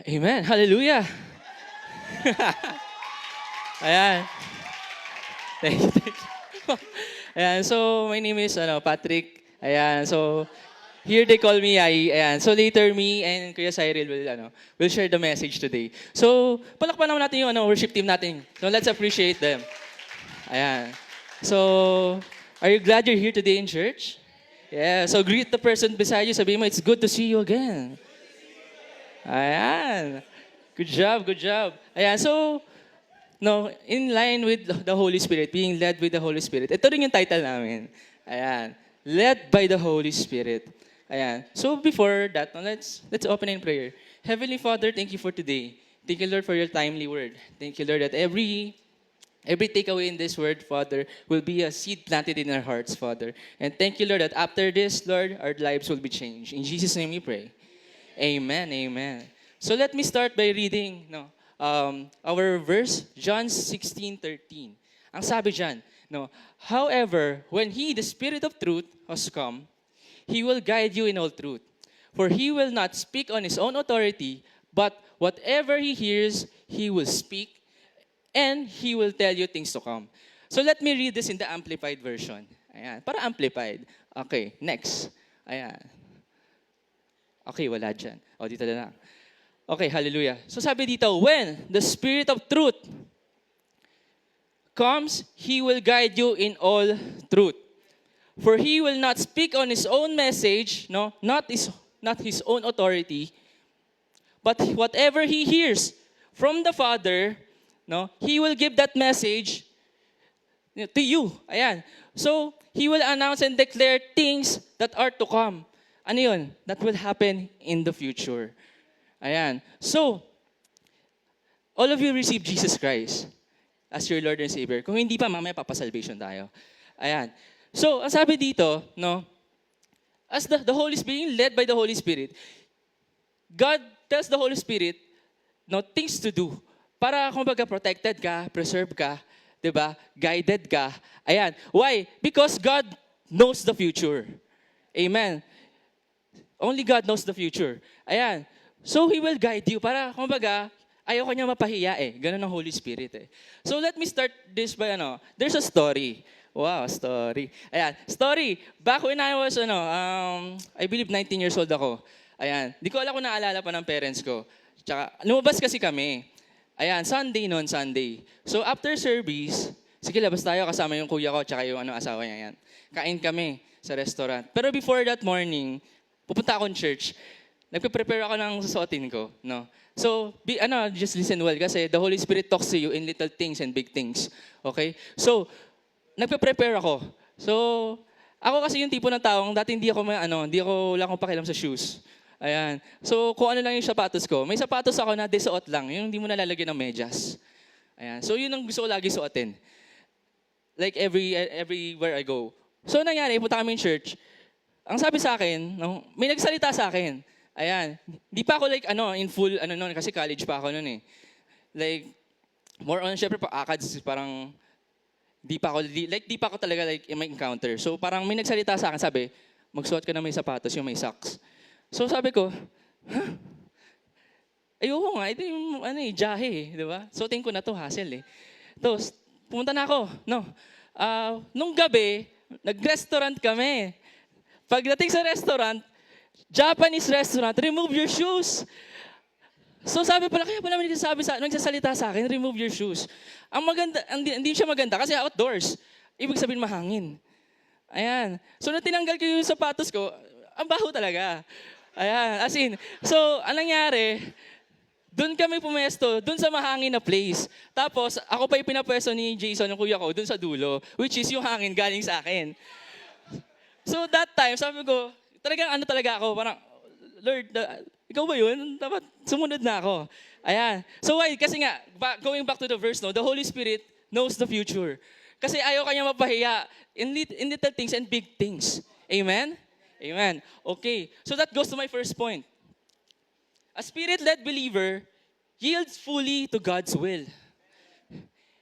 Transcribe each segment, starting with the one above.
Amen. Hallelujah. Ayan. Thank you. Thank you. Ayan. So, my name is Patrick. Ayan. So, here they call me Ai. Ayan. So, later me and Kuya Cyril will share the message today. So, palakpan naman natin yung worship team natin. So, let's appreciate them. Ayan. So, are you glad you're here today in church? Yeah. So, greet the person beside you. Sabihin mo, it's good to see you again. Ayan. Good job, good job. Ayan, so, no, in line with the Holy Spirit, being led with the Holy Spirit. Ito rin yung title namin. Ayan. Led by the Holy Spirit. Ayan. So before that, let's open in prayer. Heavenly Father, thank you for today. Thank you, Lord, for your timely word. Thank you, Lord, that every takeaway in this word, Father, will be a seed planted in our hearts, Father. And thank you, Lord, that after this, Lord, our lives will be changed. In Jesus' name we pray. Amen, amen. So let me start by reading our verse, John 16:13. Ang sabi dyan, however, when He, the Spirit of truth, has come, He will guide you in all truth. For He will not speak on His own authority, but whatever He hears, He will speak, and He will tell you things to come. So let me read this in the Amplified version. Ayan, para Amplified. Okay, next. Ayan. Okay, wala dyan. O, dito na lang. Okay, hallelujah. So sabi dito, when the Spirit of truth comes, He will guide you in all truth. For He will not speak on His own message, not His own authority, but whatever He hears from the Father, He will give that message to you. Ayan. So, He will announce and declare things that are to come. Ano yun? That will happen in the future. Ayan. So, all of you receive Jesus Christ as your Lord and Savior. Kung hindi pa, mamaya papasalvation tayo. Ayan. So, ang sabi dito, as the Holy Spirit, being led by the Holy Spirit, God tells the Holy Spirit, things to do. Para, kumbaga, protected ka, preserved ka, diba? Guided ka. Ayan. Why? Because God knows the future. Amen. Only God knows the future. Ayan. So, He will guide you. Para, kumbaga, ayaw ko niya mapahiya Ganun ang Holy Spirit So, let me start this by, there's a story. Wow, story. Ayan, story. Back when I was, I believe 19 years old ako. Ayan, di ko alam kung naalala pa ng parents ko. Tsaka, lumabas kasi kami. Ayan, Sunday. So, after service, sige, labas tayo kasama yung kuya ko tsaka yung asawa niya. Ayan. Kain kami sa restaurant. Pero before that morning, pupunta akong church. Nagpe-prepare ako ng susuotin ko, So, just listen well kasi the Holy Spirit talks to you in little things and big things. Okay? So, nagpe-prepare ako. So, ako kasi yung tipo ng taong dati wala akong pakialam sa shoes. Ayan. So, kung ano lang yung sapatos ko. May sapatos ako na desuot lang, yung hindi mo nalalagyan ng medyas. Ayan. So, yun ang gusto ko lagi suotin. Like everywhere I go. So, nangyari, punta kami in church. Ang sabi sa akin, may nagsalita sa akin. Ayan. Di pa ako in full, kasi college pa ako noon Like, more on, syempre, ACADS, parang, di pa ako talaga may encounter. So, parang may nagsalita sa akin, sabi, magsuot ka na may sapatos, yung may socks. So, sabi ko, ayoko nga, ito yung, jahe di ba? Suotin ko na to, hassle Tapos, pumunta na ako, nung gabi, nag-restaurant kami. Pagdating sa restaurant, Japanese restaurant, remove your shoes. So sabi pala, kaya pala nagsasalita sa akin, remove your shoes. Ang maganda, hindi siya maganda kasi outdoors. Ibig sabihin mahangin. Ayan. So nung tinanggal ko yung sapatos ko, ang baho talaga. Ayan, as in. So, anong nangyari? Doon kami pumesto, doon sa mahangin na place. Tapos, ako pa yung pinapwesto ni Jason, yung kuya ko, doon sa dulo, which is yung hangin galing sa akin. So that time, sabi ko, talagang talaga ako, parang, Lord, ikaw ba yun? Dapat sumunod na ako. Ayan. So why? Kasi nga, going back to the verse, the Holy Spirit knows the future. Kasi ayaw kanya mapahiya in little things and big things. Amen? Amen. Okay. So that goes to my first point. A Spirit-led believer yields fully to God's will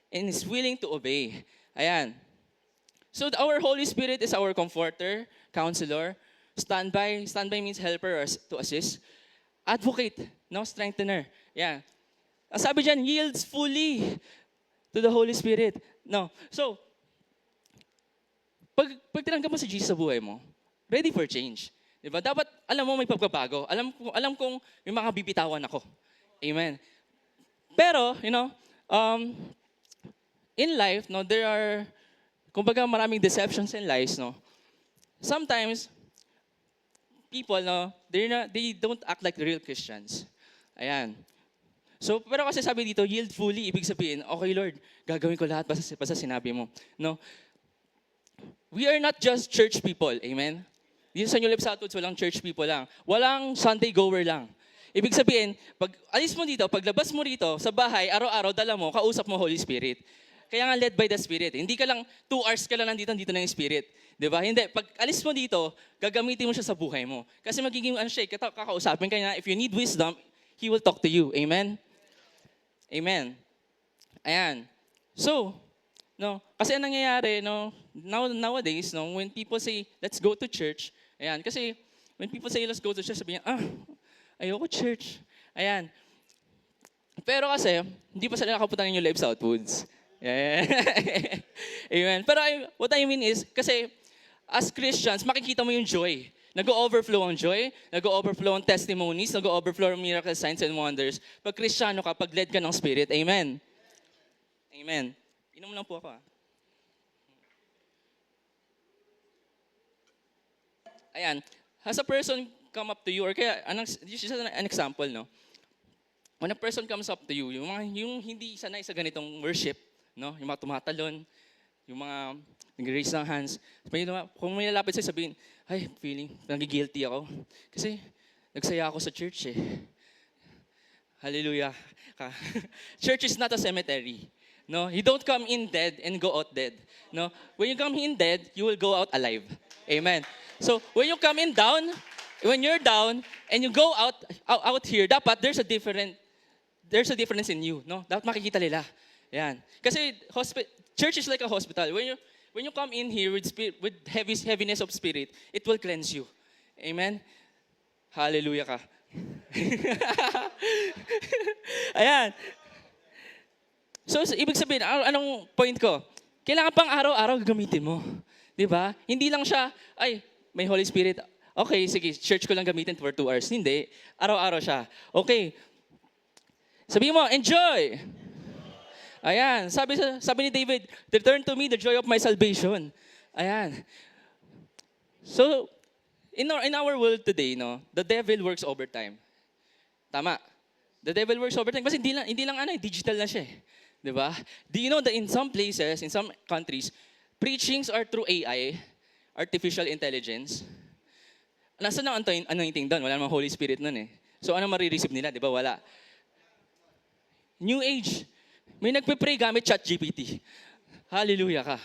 and is willing to obey. Ayan. So our Holy Spirit is our comforter, counselor, standby. Standby means helper to assist. Advocate. No, strengthener. Yeah. Ang sabi dyan, yields fully to the Holy Spirit. No. So, pag tinanggap mo si Jesus sa buhay mo, ready for change. Diba? Dapat, alam mo, may pagbabago. Alam kong may mga bibitawan ako. Amen. Pero, in life, no, there are, kumbaga maraming deceptions and lies, no. Sometimes, people, no, they don't act like real Christians. Ayan. So, pero kasi sabi dito, yield fully, ibig sabihin, okay Lord, gagawin ko lahat basta sinabi mo. No? We are not just church people, amen? Dito sa New Life Southwoods, walang church people lang. Walang Sunday goer lang. Ibig sabihin, pag alis mo dito, paglabas mo dito, sa bahay, araw-araw, dala mo, kausap mo Holy Spirit. Kaya nga led by the Spirit. Hindi ka lang, 2 hours ka lang nandito na yung Spirit. Diba? Hindi. Pag alis mo dito, gagamitin mo siya sa buhay mo. Kasi magiging kakausapin ka niya, if you need wisdom, He will talk to you. Amen? Amen. Ayan. So, no, kasi ang nangyayari, no, nowadays, no, when people say, let's go to church, ayan, kasi when people say, let's go to church, sabi niya, ayoko church. Ayan. Pero kasi, hindi pa sila nakapunta ng New Life Southwoods. Yeah. Amen. Pero what I mean is, kasi as Christians, makikita mo yung joy. Nag-overflow ang joy, nag-overflow ang testimonies, nag-overflow ang miracle signs and wonders. Pag Kristiyano ka, pag led ka ng Spirit. Amen. Amen. Inom lang po ako. Ayan. Has a person come up to you, or kaya, this is an example, no? When a person comes up to you, yung hindi sanay sa ganitong worship, no? Yung mga tumatalon, yung mga nag-raise ng hands. Kung may lalapit sa'yo, sabihin, ay, nagigilty ako. Kasi, nagsaya ako sa church eh. Hallelujah. Church is not a cemetery. No, you don't come in dead and go out dead. No, when you come in dead, you will go out alive. Amen. So, when you come in down, when you're down, and you go out here, dapat there's a difference in you. No, dapat makikita nila. Yan. Kasi, church is like a hospital. When you come in here with heaviness of spirit, it will cleanse you. Amen? Hallelujah ka. Ayan. So, ibig sabihin, anong point ko? Kailangan pang araw-araw gamitin mo. Di ba? Hindi lang siya, ay, may Holy Spirit. Okay, sige, church ko lang gamitin for 2 hours. Hindi. Araw-araw siya. Okay. Sabihin mo, enjoy! Ayan, sabi ni David, return to me the joy of my salvation. Ayan. So, in our world today, no, the devil works overtime. Tama. The devil works overtime kasi hindi lang digital na siya eh. 'Di ba? Do you know that in some places, in some countries, preachings are through AI, artificial intelligence? Nasaan ang anointing doon? Wala namang Holy Spirit noon eh. So, ano marireceive nila? 'Di ba? Wala. New Age. May nagpe-pray gamit ChatGPT. Hallelujah ka.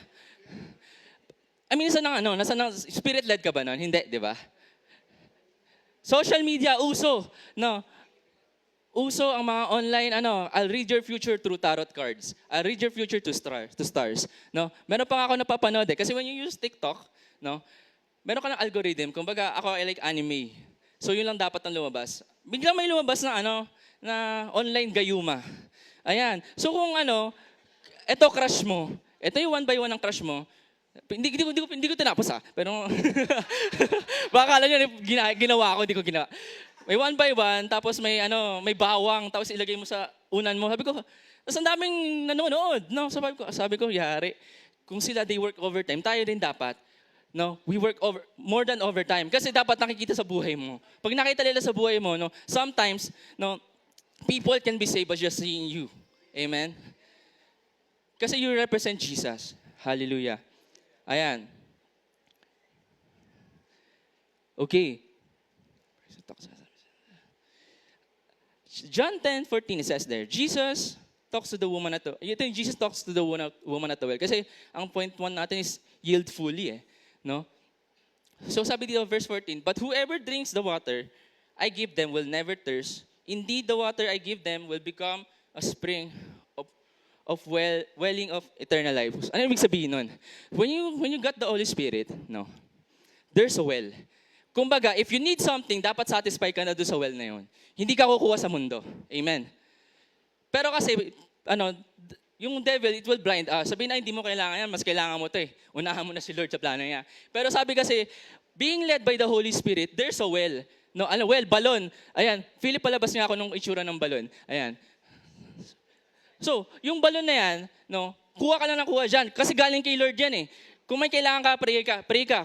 I mean, nasa spirit-led ka ba nun? Hindi, di ba? Social media, uso. No. Uso ang mga online, I'll read your future through tarot cards. I'll read your future to stars. No. Meron pa nga ako napapanood eh. Kasi when you use TikTok, no, meron ka ng algorithm. Kumbaga, ako, I like anime. So, yun lang dapat ang lumabas. Biglang may lumabas na, na online gayuma. Ayan. So kung ito crush mo, ito yung 1 by 1 ng crush mo, hindi ko tinapos pero baka akala nyo ginawa ko, hindi ko ginawa. May 1 by 1, tapos may bawang, tapos ilagay mo sa unan mo. Sabi ko, tapos ang daming nanonood. No? Sabi ko, yari. Kung sila they work overtime, tayo din dapat. No, we work more than overtime. Kasi dapat nakikita sa buhay mo. Pag nakita nila sa buhay mo, no, sometimes, no, people can be saved by just seeing you. Amen? Kasi you represent Jesus. Hallelujah. Ayan. Okay. John 10:14 it says there, Jesus talks to the woman at the well. Jesus talks to the woman at the well. Kasi ang point 1 natin is yield fully no? So sabi dito verse 14, but whoever drinks the water I give them will never thirst. Indeed, the water I give them will become a spring of welling of eternal life. Ano ibig sabihin nun? When you got the Holy Spirit, no, there's a well. Kumbaga, if you need something, dapat satisfy ka na doon sa well na yun. Hindi ka kukuha sa mundo. Amen. Pero kasi, yung devil, it will blind us. Sabihin na, hindi mo kailangan yan, mas kailangan mo to eh. Unahan mo na si Lord sa plano niya. Pero sabi kasi, being led by the Holy Spirit, there's a well. No, well, balon. Ayan, Philip, palabas niya ako nung itsura ng balon. Ayan. So, yung balon na yan, kuha ka lang ng kuha dyan. Kasi galing kay Lord yan eh. Kung may kailangan ka, pray ka. Pray ka.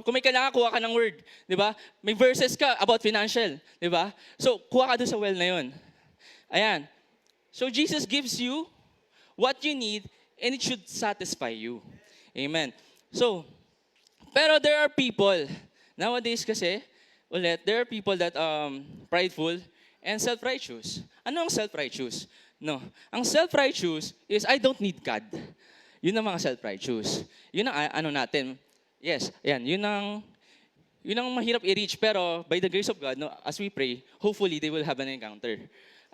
Kung may kailangan, kuha ka ng word. Di ba? May verses ka about financial. Di ba? So, kuha ka doon sa well na yun. Ayan. So, Jesus gives you what you need and it should satisfy you. Amen. So, pero there are people, nowadays kasi, there are people that prideful and self-righteous. Ano ang self-righteous? No. Ang self-righteous is, I don't need God. Yun ang mga self-righteous. Yun ang natin. Yes, ayan. Yun ang mahirap i-reach. Pero by the grace of God, as we pray, hopefully they will have an encounter.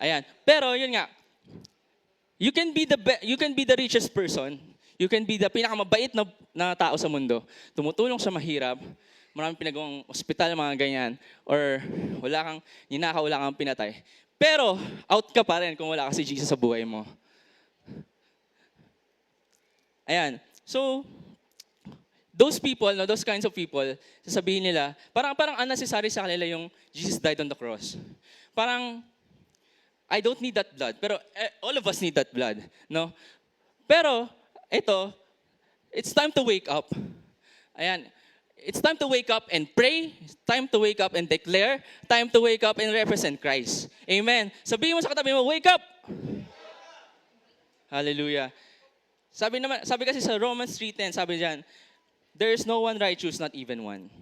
Ayan. Pero yun nga, you can be the richest person. You can be the pinakamabait na tao sa mundo. Tumutulong sa mahirap. Maraming pinagawang ospital, mga ganyan. Or wala kang ninakaw, wala kang pinatay. Pero out ka pa rin kung wala ka si Jesus sa buhay mo. Ayan. So, those people, those kinds of people, sasabihin nila, parang unnecessary sa kanila yung Jesus died on the cross. Parang, I don't need that blood. Pero all of us need that blood. No? Pero, it's time to wake up. Ayan. It's time to wake up and pray. It's time to wake up and declare. Time to wake up and represent Christ. Amen. Sabihin mo sa katabi mo, wake up! Hallelujah. Sabi kasi sa Romans 3:10, sabi diyan, there is no one righteous, not even one.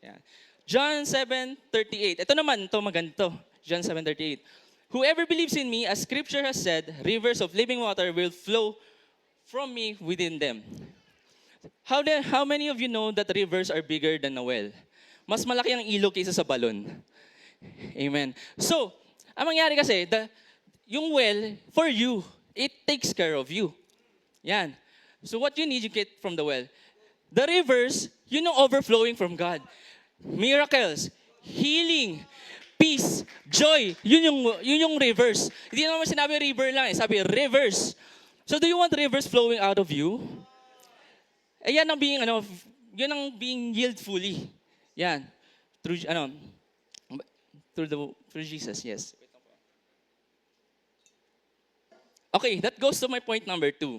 Yan. John 7:38. Ito naman, maganda. John 7:38. Whoever believes in me, as Scripture has said, rivers of living water will flow from me within them. How many of you know that rivers are bigger than a well? Mas malaki ang ilog kaysa sa balon. Amen. So, ang mangyari kasi, yung well, for you, it takes care of you. Yan. So what you need, you get from the well. The rivers, overflowing from God. Miracles, healing, peace, joy. Yun yung rivers. Hindi naman sinabi river lang, sabi rivers. So do you want rivers flowing out of you? Yan ang being healed fully. Yan. Through Jesus, yes. Okay, that goes to my point number 2.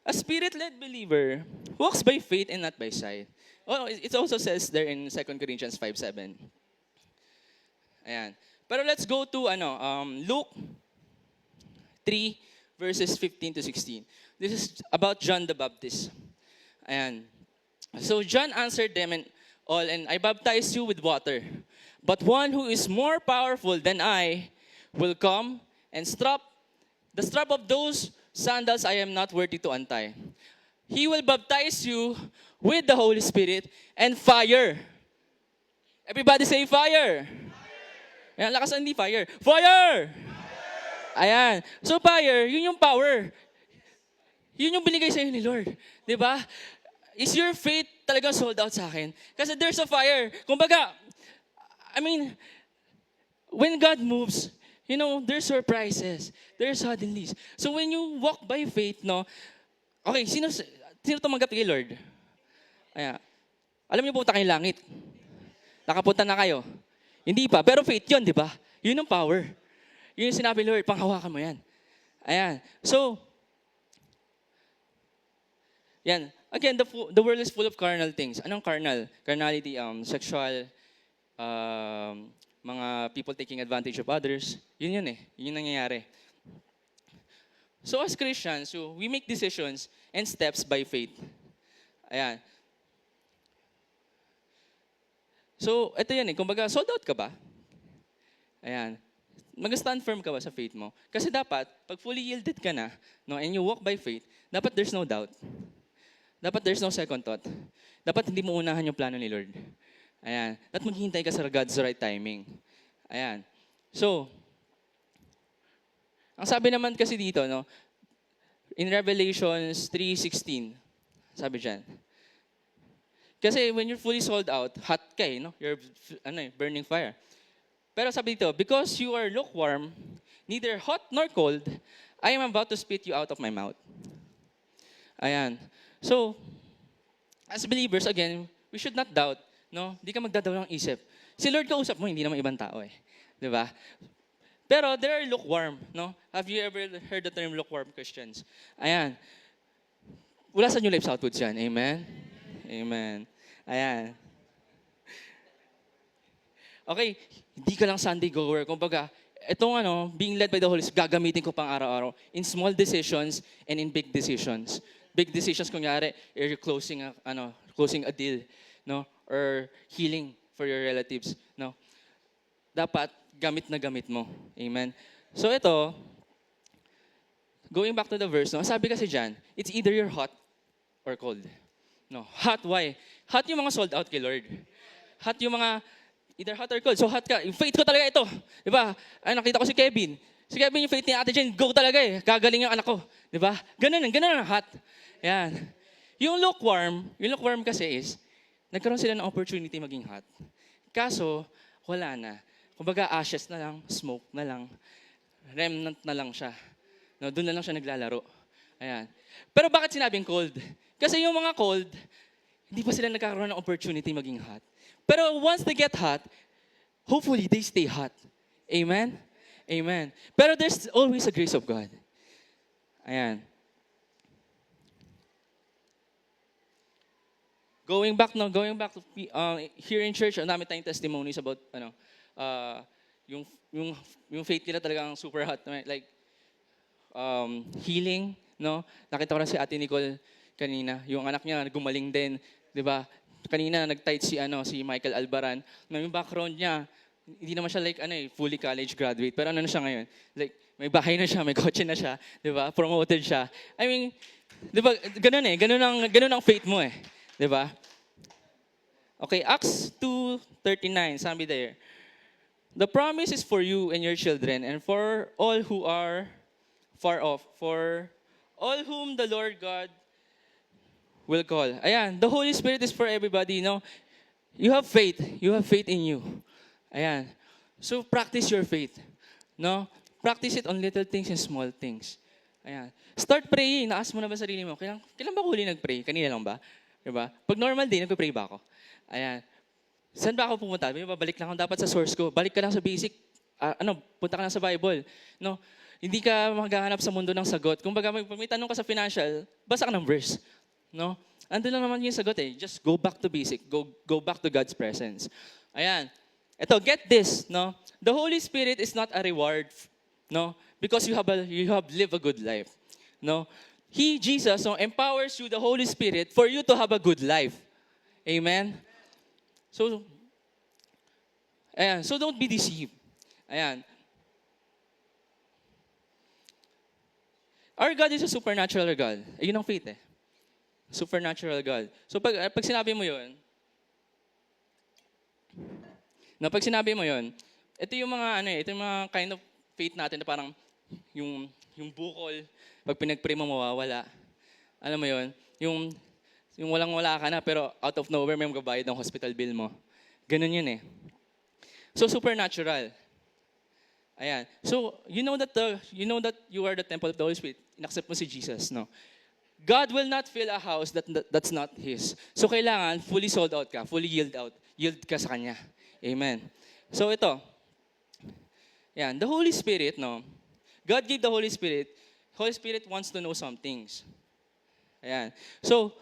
A spirit-led believer walks by faith and not by sight. Oh, it also says there in 2 Corinthians 5:7. Ayan. Pero let's go to Luke 3 verses 15 to 16. This is about John the Baptist. Ayan. So John answered them and I baptize you with water. But one who is more powerful than I will come and the strap of those sandals I am not worthy to untie. He will baptize you with the Holy Spirit and fire. Everybody say fire. Ayan, lakas hindi fire. Fire! Ayan. So fire, yun yung power. Yun yung binigay sa iyo ni Lord. Diba? Is your faith talagang sold out sa akin? Kasi there's a fire. Kumbaga, when God moves, there's surprises. There's suddenlies. So when you walk by faith, okay, sino tumanggap kay Lord? Ayan. Alam niyo pupunta kayong langit. Nakapunta na kayo. Hindi pa, pero faith yun, di ba? Yun ang power. Yun yung sinabi Lord, panghawakan mo yan. Ayan. So, yan. Again, the world is full of carnal things. Anong carnal? Carnality, sexual, mga people taking advantage of others. Yun eh. Yun yung nangyayari. So as Christians, we make decisions and steps by faith. Ayan. So, ito yan eh. Kumbaga, sold out ka ba? Ayan. Mag-stand firm ka ba sa faith mo? Kasi dapat, pag fully yielded ka na, and you walk by faith, dapat there's no doubt. Dapat there's no second thought. Dapat hindi mo unahan yung plano ni Lord. Ayan. Dapat maghihintay ka sa God's right timing. Ayan. So, ang sabi naman kasi dito, in Revelations 3:16, sabi dyan, Kasi when you're fully sold out, hot ka eh, no? You're burning fire. Pero sabi dito, because you are lukewarm, neither hot nor cold, I am about to spit you out of my mouth. Ayan. So, as believers, again, we should not doubt, no? Di ka magdadaw ng isip. Si Lord kausap mo, hindi naman ibang tao eh. Di ba? Pero there are lukewarm, no? Have you ever heard the term lukewarm Christians? Ayan. Wala sa New Life Southwoods yan. Amen? Amen. Ayan. Okay, hindi ka lang Sunday goer. Kumbaga, itong being led by the Holy Spirit, gagamitin ko pang araw-araw in small decisions and in big decisions. Big decisions, kunyari, you're closing a deal, no? Or healing for your relatives, no? Dapat gamit na gamit mo. Amen. So ito, going back to the verse, no? Sabi kasi dyan, it's either you're hot or cold. No, hot, why? Hot yung mga sold out kay Lord. Hot yung mga, either hot or cold. So hot ka, yung faith ko talaga ito. Diba? Ay, nakita ko si Kevin. Si Kevin yung faith ni Ate Jen, go talaga eh. Gagaling yung anak ko. Diba? Ganun ang hot. Yan. Yung lukewarm kasi is, nagkaroon sila ng opportunity maging hot. Kaso, wala na. Kumbaga, ashes na lang, smoke na lang, remnant na lang siya. No, doon na lang siya naglalaro. Ayan. Pero bakit sinabing cold? Kasi yung mga cold, hindi pa sila nagkakaroon ng opportunity maging hot. Pero once they get hot, hopefully they stay hot. Amen? Amen. Pero there's always a grace of God. Ayan. Going back to here in church, ang dami tayong testimonies about yung faith nila talagang super hot, like healing, no? Nakita ko na si Ate Nicole kanina, yung anak niya gumaling din, 'di ba? Kanina nag-tight si Michael Albaran. Yung background niya, hindi naman siya like fully college graduate, pero siya ngayon? Like may bahay na siya, may kotse na siya, 'di ba? Promoted siya. I mean, 'di ba? Ganun ang faith mo eh. 'Di ba? Okay, Acts 2:39, sabi there. The promise is for you and your children and for all who are far off, for all whom the Lord God will call. Ayan, the Holy Spirit is for everybody, no? You have faith in you. Ayan. So practice your faith, no? Practice it on little things and small things. Ayan. Start praying. Naas mo na ba sarili mo? Kailan ba huli nag-pray? Kanina lang ba? Diba? Pag normal day, nagpe-pray ba ako? Ayan. Saan ba ako pumunta? Babalik lang ako dapat sa source ko. Balik ka lang sa basic. Punta ka lang sa Bible. No? Hindi ka maghahanap sa mundo ng sagot. Kung baga, pag may tanong ka sa financial, basa ka ng verse. No? Andun lang naman yung sagot eh. Just go back to basic. Go back to God's presence. Ayan. Ito, get this, no? The Holy Spirit is not a reward, no? Because you have lived a good life. No? He, Jesus, empowers you, the Holy Spirit, for you to have a good life. Amen? So, ayan. So don't be deceived. Ayan. Our God is a supernatural God. Ayun ang faith eh. Supernatural God. So pag sinabi mo yun, pag sinabi mo yun, ito yung mga kind of faith natin na parang yung bukol, pag pinag-pray mo mawawala. Alam mo yun? Yung walang-wala ka na, pero out of nowhere may magbabayad ng hospital bill mo. Ganun yun eh. So supernatural. Ayan. So you know that you are the temple of the Holy Spirit. Inaccept mo si Jesus, no? God will not fill a house that's not His. So kailangan fully sold out ka, fully yield ka sa Kanya. Amen. So ito. Ayan. The Holy Spirit, no? God gave the Holy Spirit. Holy Spirit wants to know some things. Ayan. So,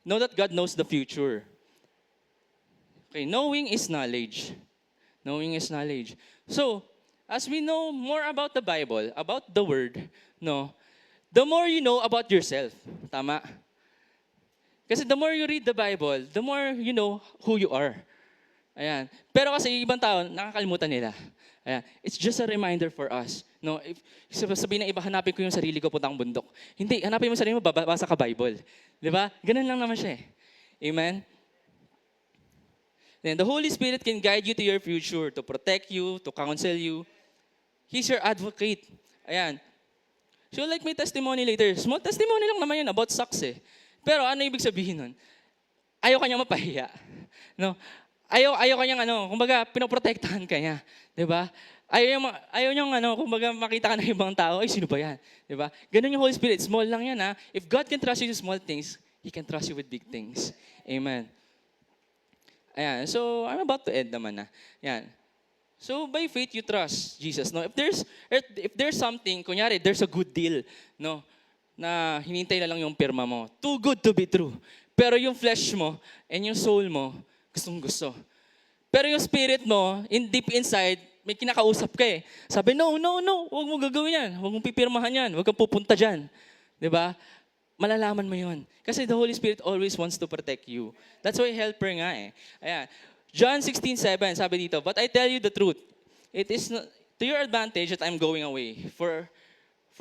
know that God knows the future. Okay, knowing is knowledge. Knowing is knowledge. So, as we know more about the Bible, about the Word, no, the more you know about yourself. Tama? Kasi the more you read the Bible, the more you know who you are. Ayan. Pero kasi ibang tao, nakakalimutan nila. Ayan. It's just a reminder for us. No, if sabihin ng iba, hanapin ko yung sarili ko puntang bundok. Hindi, hanapin mo sarili mo, babasa ka Bible. Di ba? Ganun lang naman siya eh. Amen? Then the Holy Spirit can guide you to your future, to protect you, to counsel you. He's your advocate. Ayan. So like may testimony later. Small testimony lang naman yun about sucks eh. Pero ano ibig sabihin nun? ayaw kanya mapahiya. No? Ayaw kanyang kumbaga pinoprotektahan ka niya, 'di ba? Ayaw niyang kumbaga makita ka ng ibang tao, ay sino ba 'yan? 'Di ba? Ganun yung Holy Spirit, small lang 'yan ha. If God can trust you with small things, He can trust you with big things. Amen. Ayan, so I'm about to end naman na. Ayan. So by faith you trust Jesus. No, if there's something, kunyari there's a good deal, no, na hinintay na lang yung pirma mo. Too good to be true. Pero yung flesh mo and yung soul mo, gustong-gusto. Pero yung spirit mo, deep inside, may kinakausap ka eh. Sabi, no, huwag mo gagawin yan. Huwag mong pipirmahan yan. Huwag kang pupunta dyan. 'Di ba? Malalaman mo yon. Kasi the Holy Spirit always wants to protect you. That's why helper nga eh. Ayan. John 16:7, sabi dito, but I tell you the truth. It is not, to your advantage that I'm going away. For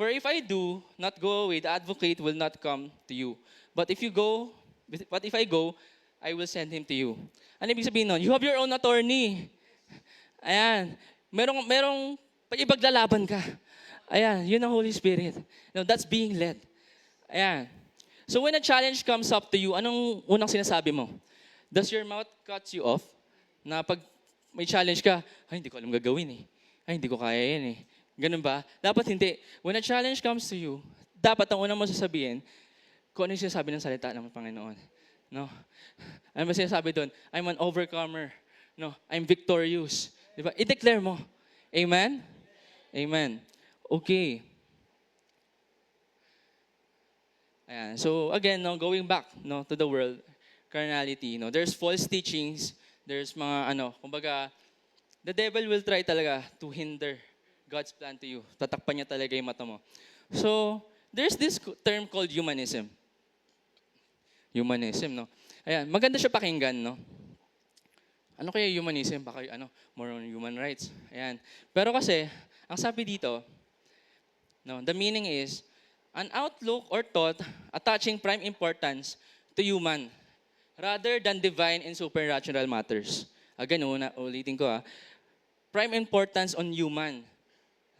if I do not go away, the advocate will not come to you. But if I go, I will send him to you. Ano ibig sabihin nun? You have your own attorney. Ayan. Merong ipaglalaban ka. Ayan, yun ang Holy Spirit. No, that's being led. Ayan. So when a challenge comes up to you, anong unang sinasabi mo? Does your mouth cut you off? Na pag may challenge ka, ay hindi ko alam gagawin eh. Ay hindi ko kaya yan eh. Ganun ba? Dapat hindi. When a challenge comes to you, dapat ang unang mo sasabihin, kung ano yung sinasabi ng salita ng Panginoon. No? Ano ba sinasabi doon? I'm an overcomer. No? I'm victorious. Diba? I-declare mo. Amen? Amen. Okay. Ayan. So again, no, going back to the world, carnality, there's false teachings, there's mga kumbaga, the devil will try talaga to hinder God's plan to you. Tatakpan niya talaga yung mata mo. So, there's this term called humanism. Humanism, no? Ayan, maganda siya pakinggan, no? Ano kaya humanism? Baka more on human rights. Ayan. Pero kasi, ang sabi dito, the meaning is, an outlook or thought attaching prime importance to human rather than divine and supernatural matters. Again, ulitin ko prime importance on human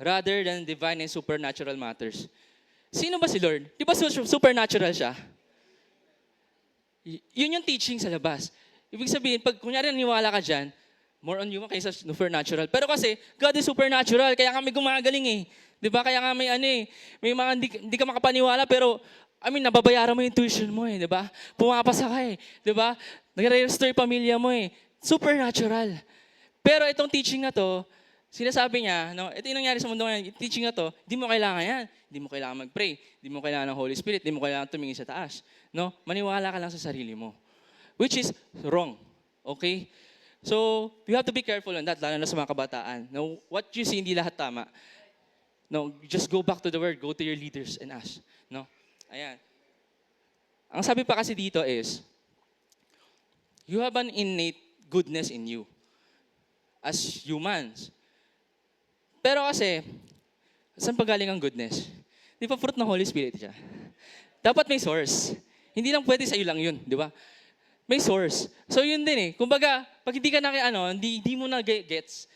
rather than divine and supernatural matters. Sino ba si Lord? Di ba supernatural siya? Yun yung teaching sa labas. Ibig sabihin, pag kunyari naniwala ka dyan, more on human kaysa supernatural. Pero kasi, God is supernatural, kaya kami gumagaling eh. Di ba? Kaya nga may may mga hindi ka makapaniwala, pero, nababayaran mo yung tuition mo eh, di ba? Pumapasa ka eh, di ba? Nagre-restore yung pamilya mo eh. Supernatural. Pero itong teaching na to, sinasabi niya, ito yung nangyari sa mundo ngayon, yung teaching na to, di mo kailangan yan. Di mo kailangan mag-pray. Di mo kailangan ng Holy Spirit. Di mo kailangan tumingin sa taas. Maniwala ka lang sa sarili mo. Which is wrong. Okay? So, you have to be careful on that, lalo na sa mga kabataan. What you see, hindi lahat tama. Just go back to the Word. Go to your leaders and ask. Ayan. Ang sabi pa kasi dito is, you have an innate goodness in you as humans. Pero kasi, saan pa galing ang goodness? Di pa fruit ng Holy Spirit siya. Dapat may source. Hindi lang pwede sa iyo lang yun, di ba? May source. So yun din eh. Kumbaga, pag hindi ka hindi mo na gets,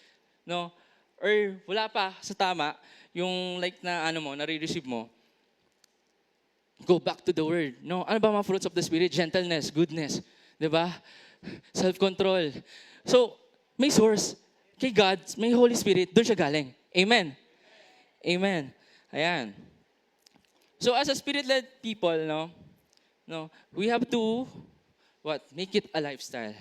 or wala pa sa tama, yung nare-receive mo, go back to the Word. Ano ba mga fruits of the Spirit? Gentleness, goodness, di ba? Self-control. So, may source. Kay God, may Holy Spirit, doon siya galing. Amen. Amen. Ayan. So, as a Spirit-led people, we have to, make it a lifestyle.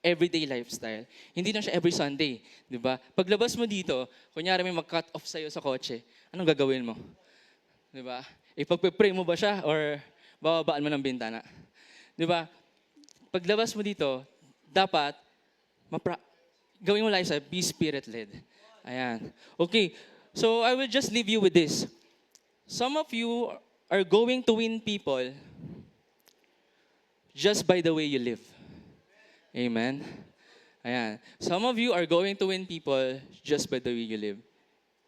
Everyday lifestyle. Hindi na siya every Sunday. Di ba? Paglabas mo dito, kunyari may mag-cut off sa'yo sa kotse, anong gagawin mo? Di ba? Ipagpe-pray mo ba siya or bababaan mo ng bintana? Di ba? Paglabas mo dito, dapat gawin mo lifestyle, be Spirit-led. Ayan. Okay. So, I will just leave you with this. Some of you are going to win people just by the way you live. Amen? Ayan. Some of you are going to win people just by the way you live.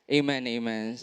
Amen, amen.